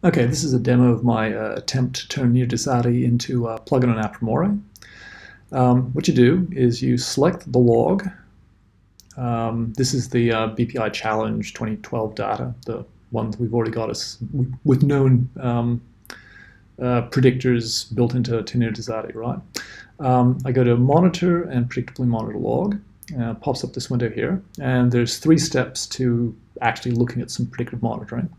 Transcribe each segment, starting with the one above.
Okay, this is a demo of my attempt to turn Nirdizati into a plugin on Apromore. What you do is you select the log. This is the BPI Challenge 2012 data, the one that we've already got us with known predictors built into Nirdizati, right? I go to Monitor and Predictably Monitor Log. Pops up this window here, and there's 3 steps to actually looking at some predictive monitoring.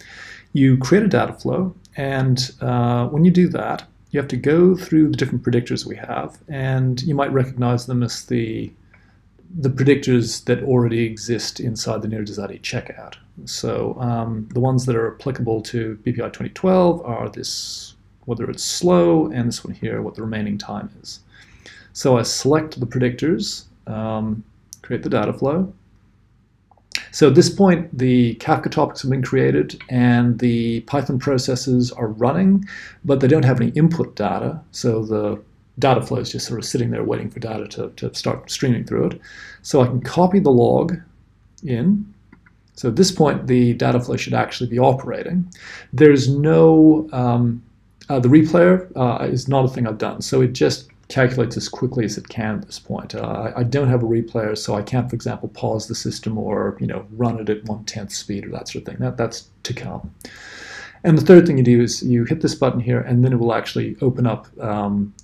You create a data flow, and when you do that, you have to go through the different predictors we have, and you might recognize them as the predictors that already exist inside the Nirdizati checkout. So the ones that are applicable to BPI 2012 are this, whether it's slow, and this one here, what the remaining time is. So I select the predictors, create the data flow. So at this point, the Kafka topics have been created and the Python processes are running, but they don't have any input data. So the data flow is just sort of sitting there waiting for data to start streaming through it. So I can copy the log in. So at this point, the data flow should actually be operating. There's no, the replayer is not a thing I've done. So it just calculates as quickly as it can at this point. I don't have a replayer, so I can't, for example, pause the system or run it at 1/10 speed or that sort of thing. That's to come. And the third thing you do is you hit this button here, and then it will actually open up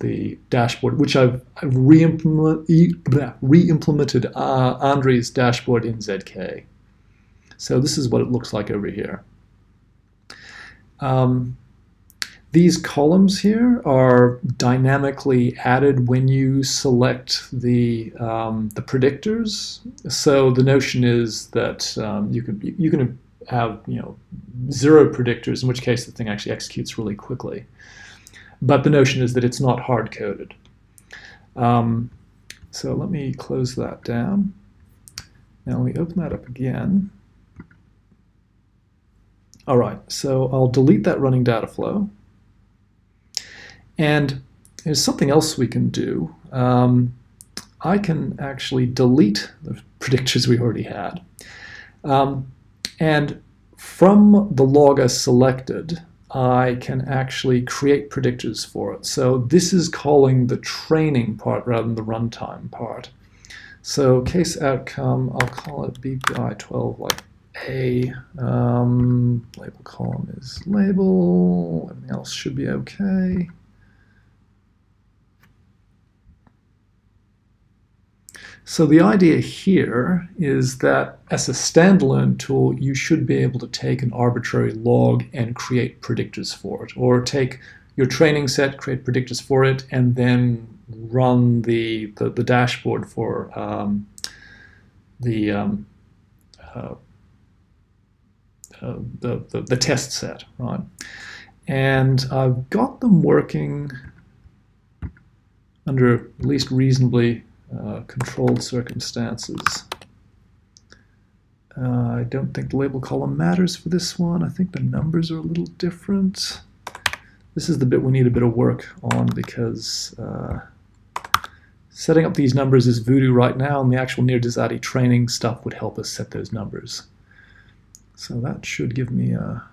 the dashboard, which I've re-implemented Andre's dashboard in ZK. So this is what it looks like over here. These columns here are dynamically added when you select the predictors. So the notion is that you can have 0 predictors, in which case the thing actually executes really quickly. But the notion is that it's not hard coded. So let me close that down. Now let me open that up again. All right, so I'll delete that running data flow. And there's something else we can do. I can actually delete the predictors we already had. And from the log I selected, I can actually create predictors for it. So this is calling the training part rather than the runtime part. So case outcome, I'll call it BPI12 like A. Label column is label. Everything else should be okay. So the idea here is that as a standalone tool, you should be able to take an arbitrary log and create predictors for it, or take your training set, create predictors for it, and then run the dashboard for the test set, right? And I've got them working under at least reasonably controlled circumstances. I don't think the label column matters for this one. I think the numbers are a little different. This is the bit we need a bit of work on, because setting up these numbers is voodoo right now, and the actual Nirdizati training stuff would help us set those numbers. So that should give me a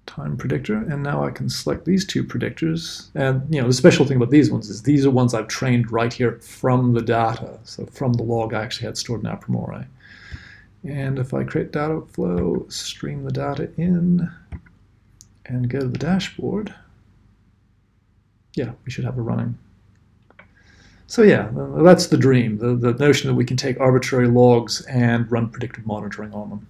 time predictor, and now I can select these 2 predictors. And the special thing about these ones is these are ones I've trained right here from the data. So from the log I actually had stored in Apromore. And if I create data flow, stream the data in, and go to the dashboard, yeah, we should have it running. So yeah, that's the dream, the notion that we can take arbitrary logs and run predictive monitoring on them.